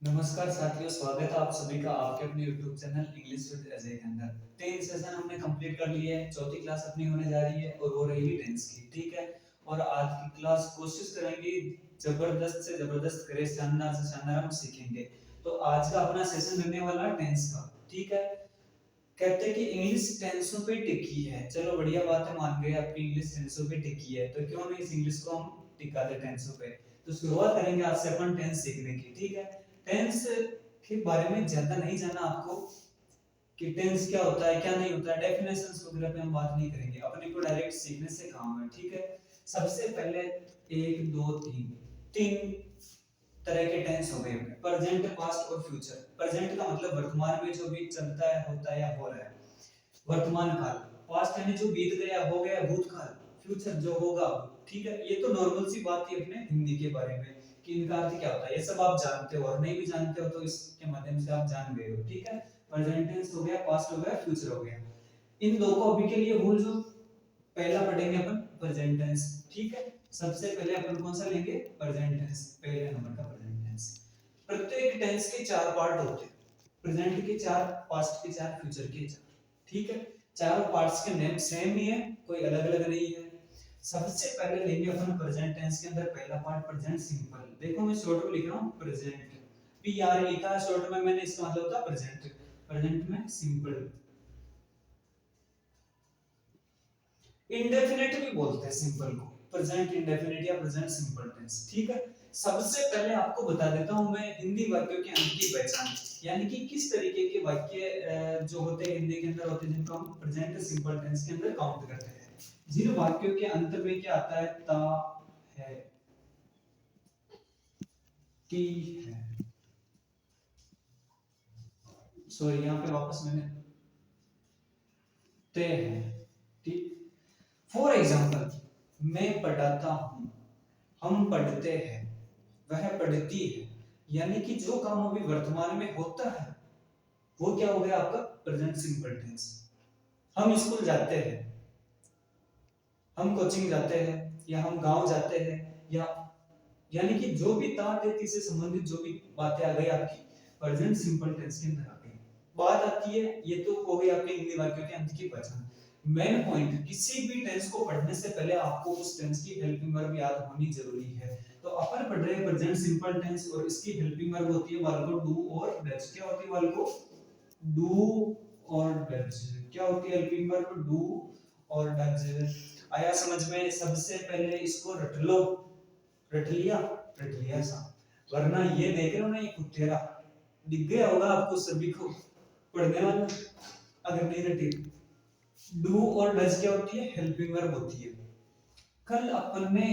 नमस्कार साथियों, स्वागत है आप सभी का आपके अपने YouTube channel English with Ajay के अंदर। 3 सेशन हमने कंप्लीट कर लिए हैं। चौथी क्लास अपनी होने जा रही है और वो रहेगी टेंस की, ठीक है। और आज की क्लास कोशिश करेंगे जबरदस्त से जबरदस्त करें, शानदार से शानदार हम सीखेंगे। तो आज का अपना सेशन रहने वाला है टेंस का, ठीक है। कहते हैं कि इंग्लिश टेंसों पे टिकी है। चलो बढ़िया बात है, मान गए आपकी इंग्लिश टेंसों पे टिकी है, तो क्यों नहीं इस इंग्लिश को हम टिका दे टेंसों पे। तो शुरुआत करेंगे आज से अपन टेंस सीखने की, ठीक है। टेंस के बारे में ज्यादा नहीं जाना आपको कि टेंस क्या होता है क्या नहीं होता है, डेफिनेशंस वगैरह पे हम बात नहीं करेंगे, अपने को डायरेक्ट सीखने से काम है, ठीक है। सबसे पहले एक दो तीन तीन तरह के टेंस हो गए, प्रेजेंट, पास्ट और फ्यूचर। प्रेजेंट का मतलब वर्तमान में जो भी चलता है, होता है या हो रहा है, वर्तमान काल। पास्ट यानी जो बीत गया, हो गया, भूतकाल। फ्यूचर जो होगा, ठीक है। ये तो नॉर्मल सी बात है अपने हिंदी के बारे में कि इनका अर्थ क्या होता है, ये सब आप जानते हो, और नहीं भी जानते हो तो इसके माध्यम से आप जान गए हो, ठीक है। प्रेजेंट टेंस हो गया, पास्ट हो गया, फ्यूचर हो गया। इन दो को अभी के लिए भूल जाओ। पहला पढ़ेंगे अपन प्रेजेंट टेंस, ठीक है। सबसे पहले अपन कौन सा लेंगे, प्रेजेंट टेंस, पहले नंबर का प्रेजेंट टेंस। प्रत्येक टेंस के चार पार्ट होते हैं, प्रेजेंट के चार, पास्ट के चार, फ्यूचर के चार, ठीक है। चारों पार्ट्स के नेम सेम ही है, कोई अलग अलग नहीं है। सबसे पहले लेंगे अपन प्रेजेंट टेंस के अंदर पहला पार्ट प्रेजेंट सिंपल। देखो मैं शॉर्ट में लिख रहा हूं प्रेजेंट, पी आर लिखा है शॉर्ट में मैंने, इसका मतलब होता है प्रेजेंट। प्रेजेंट में सिंपल, इंडेफिनिट भी बोलते हैं सिंपल को, प्रेजेंट इंडेफिनिट या प्रेजेंट सिंपल टेंस, ठीक है। सबसे पहले आपको बता देता हूं मैं हिंदी वाक्यों के अंत की पहचान, यानी कि किस तरीके के वाक्य जो होते हैं हिंदी के अंदर होते हैं, जिनको हम प्रेजेंट सिंपल टेंस के अंदर काउंट करते हैं। जिन वाक्यों के अंत में क्या आता है, ता है, की है, सॉरी यहाँ पे वापस मैंने ते है, ठीक। फॉर एग्जाम्पल, मैं पढ़ाता हूं, हम पढ़ते हैं, वह पढ़ती है। यानी कि जो काम अभी वर्तमान में होता है वो क्या हो गया आपका प्रेजेंट सिंपल टेंस। हम स्कूल जाते हैं, हम कोचिंग जाते हैं, या हम गांव जाते हैं, या यानी कि जो भी ताती से संबंधित जो भी बातें आ गई आपकी प्रेजेंट सिंपल टेंस के अंदर आ गई। बात आती है, ये तो हो गई आपके हिंदी वाक्यों के अंत की पहचान। मेन पॉइंट, किसी भी टेंस को पढ़ने से पहले आपको उस टेंस की हेल्पिंग वर्ब याद होनी जरूरी है। तो अपन पढ़ रहे हैं प्रेजेंट सिंपल टेंस, और इसकी हेल्पिंग वर्ब होती है वाल को डू और डज। क्या होती है वाल को डू और डज, क्या होती है हेल्पिंग वर्ब डू और डज। आया समझ में। सबसे पहले इसको रट लो, रट लिया, रट लिया सा, वरना ये देख रहे हो ना, ये कुत्तेरा दिख गया होगा आपको सभी को पढ़ने वाला, अगर नहीं रटी। डू और डज क्या होती है, हेल्पिंग वर्ब होती है। कल अपन ने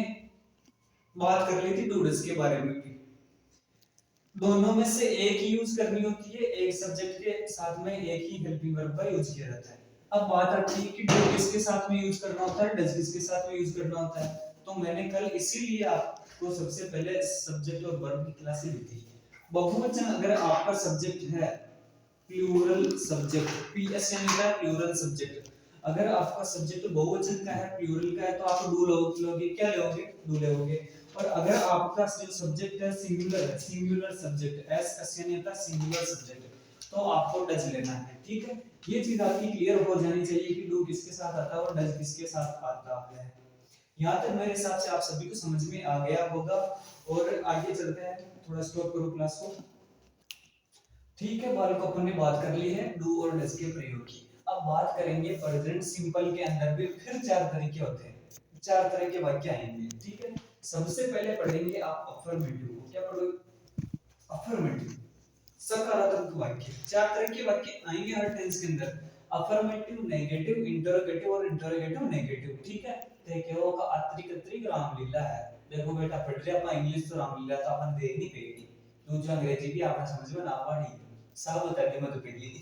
बात कर ली थी डू डज के बारे में भी। दोनों में से एक ही यूज करनी होती है, एक सब्जेक्ट के साथ में एक ही हेल्पिंग वर्ब का यूज किया जाता है। अब बात आती है कि डू किसके साथ में यूज करना होता है, डज किसके साथ में यूज करना होता है। तो मैंने कल इसीलिए आपको सबसे पहले सब्जेक्ट और वर्ब की क्लासेस दी थी। बहुवचन अगर आपका सब्जेक्ट है, प्लूरल सब्जेक्ट, पीएस यानी क्या, प्लूरल सब्जेक्ट। अगर आपका सब्जेक्ट बहुवचन का है, प्लूरल का है, तो आप डू लोगे, क्या लोगे, डू लोगे। और अगर आपका जो सब्जेक्ट है सिंगुलर है, सिंगुलर सब्जेक्ट, एस एस यानी होता है सिंगुलर सब्जेक्ट, तो आपको डज लेना है, ठीक है। ये चीज आपकी क्लियर हो जानी चाहिए कि डू किसके साथ आता है और डज किसके साथ आता है। यहाँ तक मेरे हिसाब से आप सभी को समझ में आ गया होगा। और आगे चलते हैं, थोड़ा स्टॉप करो क्लास को, ठीक है। बाल को अपन ने बात कर ली है डू और डज के प्रयोग की। अब बात करेंगे प्रेजेंट सिंपल के अंदर भी फिर चार तरीके होते हैं, चार तरह के वाक्य आएंगे, ठीक है। सबसे पहले पढ़ेंगे आप अफर्मेटिव को। क्या पढ़ोगे, अफर्मेटिव, सकारात्मक वाक्य। चार तरह के वाक्य आएंगे हर टेंस के अंदर, अफर्मेटिव, नेगेटिव, इंटरोगेटिव और इंटरोगेटिव नेगेटिव, ठीक है। देखो का अत्रिक अत्रिक रामलीला है। देखो बेटा पढ़ रहे अपन इंग्लिश तो रामलीला तो अपन देख नहीं पेगी, तो जो अंग्रेजी भी आपने समझ में ना पड़ी, सब बता के मत पेगी।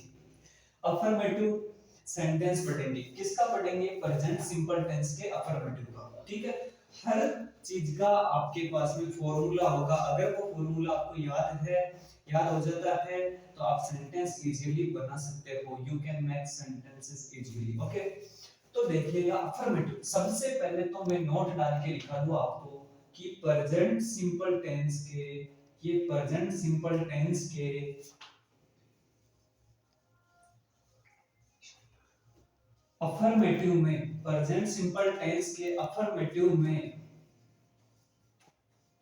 अफर्मेटिव सेंटेंस पढ़ेंगे, किसका पढ़ेंगे, प्रेजेंट सिंपल टेंस के अफर्मेटिव का, ठीक है। हर चीज का आपके पास में फॉर्मूला होगा, अगर वो फॉर्मूला आपको याद है, याद हो जाता है, तो आप सेंटेंस इजीली बना सकते हो, you can make sentences easily, okay. तो देखिएगा अफर्मेटिव, सबसे पहले तो मैं नोट डाल के लिखा दूं आपको कि प्रेजेंट सिंपल टेंस के ये प्रेजेंट सिंपल टेंस के अफर्मेटिव में, प्रेजेंट सिंपल टेंस के अफर्मेटिव में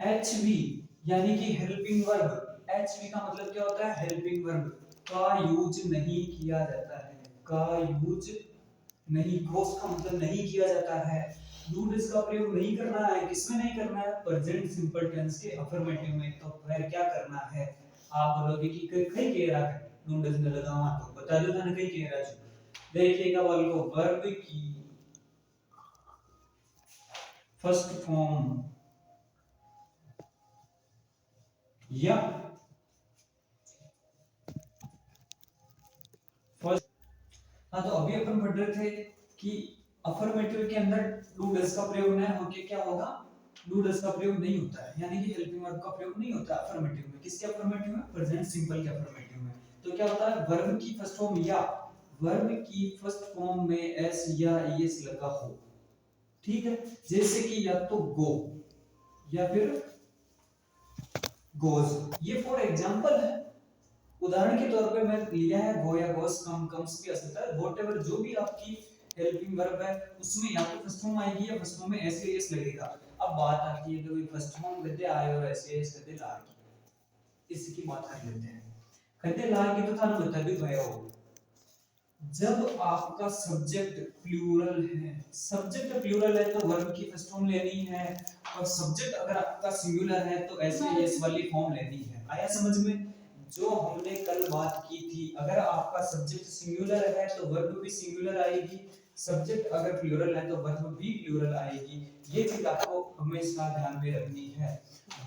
एच वी यानी कि हेल्पिंग वर्ब, एच वी का मतलब क्या होता है, हेल्पिंग वर्ब का यूज नहीं किया जाता है, का यूज नहीं, क्रॉस का मतलब नहीं किया जाता है, डू दिस का प्रयोग नहीं करना है, किसमें नहीं करना है, प्रेजेंट सिंपल टेंस के अफर्मेटिव में। तो फिर क्या करना है, आप बोलोगे कि कहीं कह रहा है डू दिस ने लगावा, तो बता दो ना कहीं कह रहा है। देखिएगा वाल को वर्ब की फर्स्ट फॉर्म या फर्स्ट, हाँ तो अभी अपन पढ़ रहे थे कि अफर्मेटिव के अंदर डू डज का प्रयोग न होके क्या होगा, डू डज का प्रयोग नहीं होता है, यानी कि हेल्पिंग वर्ब का प्रयोग नहीं होता अफर्मेटिव में। किसके अफर्मेटिव में, प्रेजेंट सिंपल के अफर्मेटिव में। तो क्या होता है, वर्ब की फर्स्ट फॉर्म या, वर्ब की फर्स्ट फॉर्म में एस या ईएस लगा हो, ठीक है, जैसे कि या तो गो या फिर गोज, ये फॉर एग्जांपल है, उदाहरण के तौर पे मैं लिया है गो या गोस, कम कम्स भी आ सकता है, व्हाटएवर जो भी आपकी हेल्पिंग वर्ब है उसमें या तो फर्स्ट फॉर्म आएगी या फर्स्ट फॉर्म में एस या एस लगेगा। अब बात आती है कि फर्स्ट फॉर्म गद्दे आए और एस या एस गद्दे ला की, इसकी बात कर लेते हैं। गद्दे ला की तो थाने बता भी गया हो, जब आपका सब्जेक्ट प्लूरल है, सब्जेक्ट प्लूरल है तो वर्ब की फर्स्ट फॉर्म लेनी है, और सब्जेक्ट अगर आपका सिंगुलर है तो एस या एस वाली फॉर्म लेनी है। आया समझ में, जो हमने कल बात की थी, अगर आपका सब्जेक्ट सिंगुलर है तो वर्ब भी सिंगुलर आएगी, सब्जेक्ट अगर प्लूरल है तो वर्ब भी प्लूरल आएगी। ये चीज आपको हमेशा ध्यान में रखनी है।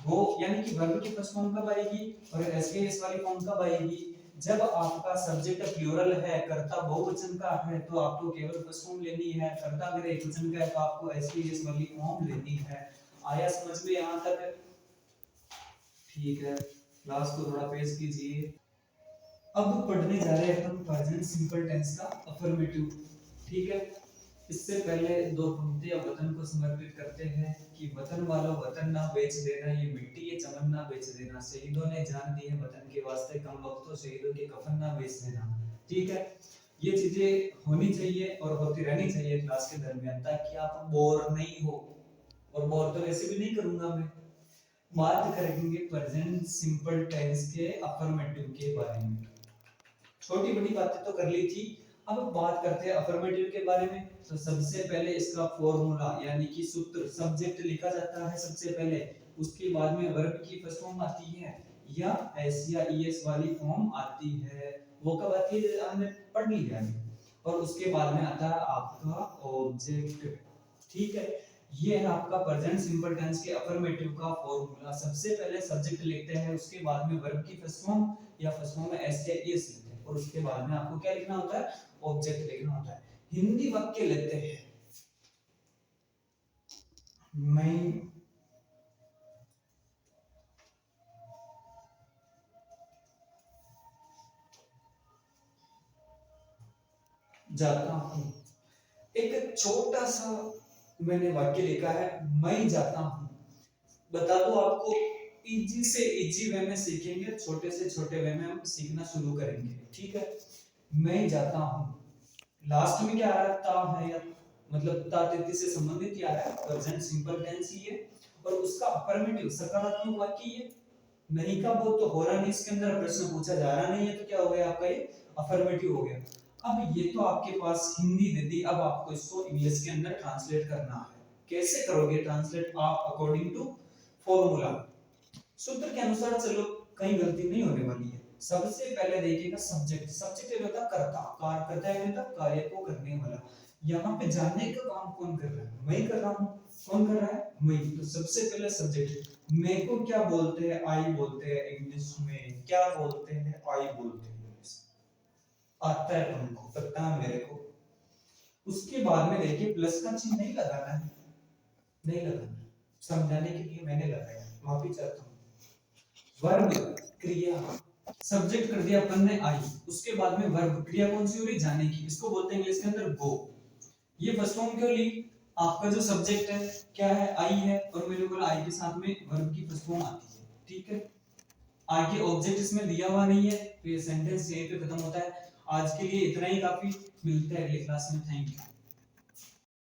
वो यानी कि वर्ब की फर्स्ट फॉर्म कब आएगी और एस के एस वाली फॉर्म कब आएगी, जब आपका सब्जेक्ट प्लूरल है, कर्ता बहुवचन का है तो आपको केवल फर्स्ट फॉर्म लेनी है, कर्ता अगर एकवचन का है तो आपको एस के एस वाली फॉर्म लेनी है। आया समझ में यहां तक, ठीक है, क्लास को थोड़ा पेश कीजिए। अब पढ़ने जा रहे हैं हम प्रेजेंट सिंपल टेंस का अफर्मेटिव, ठीक है। इससे पहले दो पंक्तियां वतन को समर्पित करते हैं कि वतन वालों वतन ना बेच देना, ये मिट्टी ये चमन ना बेच देना, शहीदों ने जान दी है वतन के वास्ते, कम वक्तों शहीदों के कफन ना बेच देना, ठीक है। ये चीजें होनी चाहिए और होती रहनी चाहिए क्लास के दरमियान, ताकि आप बोर नहीं हो, और बोर तो वैसे भी नहीं करूंगा मैं। बात करेंगे प्रेजेंट सिंपल टेंस के अफर्मेटिव के बारे में, छोटी बड़ी बातें तो कर ली थी, अब बात करते हैं अफर्मेटिव के बारे में। तो सबसे पहले इसका फॉर्मूला यानी कि सूत्र, सब्जेक्ट लिखा जाता है सबसे पहले, उसके बाद में वर्ब की फर्स्ट फॉर्म आती है या एस या ईएस वाली फॉर्म आती है, वो कब आती है हमने पढ़ लिया है, और उसके बाद में आता है आपका ऑब्जेक्ट, ठीक है। ये है आपका प्रेजेंट सिंपल टेंस के अफर्मेटिव का फॉर्मूला, सबसे पहले सब्जेक्ट लिखते हैं, उसके बाद में वर्ब की फर्स्ट फॉर्म या फर्स्ट फॉर्म में एस या ईएस लिखते हैं, और उसके बाद में आपको क्या लिखना होता है, ऑब्जेक्ट लिखना होता है। हिंदी वाक्य लेते हैं, मैं जाता हूं, एक छोटा सा मैंने वाक्य लिखा है, मैं जाता हूं। बता दो आपको, इजी से इजी वे में सीखेंगे, छोटे से छोटे वे में हम सीखना शुरू करेंगे, ठीक है। मैं जाता हूं, लास्ट में क्या आ रहा है, ता है, या मतलब ता तिथि से संबंधित ही आ रहा है, प्रेजेंट सिंपल टेंस ही है, और उसका अफर्मेटिव सकारात्मक वाक्य है, नहीं का वो तो हो रहा नहीं, इसके अंदर प्रश्न पूछा जा रहा नहीं है, तो क्या हो गया आपका, ये अफर्मेटिव हो गया। अब ये तो आपके पास हिंदी दे दी, अब आपको इसको इंग्लिश के अंदर ट्रांसलेट करना है। कैसे करोगे ट्रांसलेट, आप अकॉर्डिंग टू फॉर्मूला, सूत्र के अनुसार चलो, कहीं गलती नहीं होने वाली है। सबसे पहले देखिएगा सब्जेक्ट, सब्जेक्ट होता है कर्ता, कार्य करता है मतलब कार्य को करने वाला, यहाँ पे जानने का काम कौन कर रहा है, मैं कर रहा हूँ, कौन कर रहा है, मैं। तो सबसे पहले सब्जेक्ट, मैं को क्या बोलते हैं, आई बोलते हैं इंग्लिश में, क्या बोलते हैं, आई बोलते हैं इंग्लिश, आता है तुमको, पता है मेरे को। उसके बाद में देखिए प्लस का चिन्ह नहीं लगाना है, नहीं लगाना, समझाने के लिए मैंने लगाया, माफी चाहता हूँ। वर्ब क्रिया, सब्जेक्ट कर दिया अपन ने आई, उसके बाद में वर्ब क्रिया कौन सी हो रही, जाने की, इसको बोलते हैं इंग्लिश के अंदर गो। ये फर्स्ट फॉर्म क्यों ली, आपका जो सब्जेक्ट है क्या है, आई है, और मैंने बोला आई के साथ में वर्ब की फर्स्ट फॉर्म आती है, ठीक है। आगे ऑब्जेक्ट इसमें दिया हुआ नहीं है, तो ये सेंटेंस यहीं पे खत्म होता है। आज के लिए इतना ही काफी, मिलते हैं अगली क्लास में। Thank you.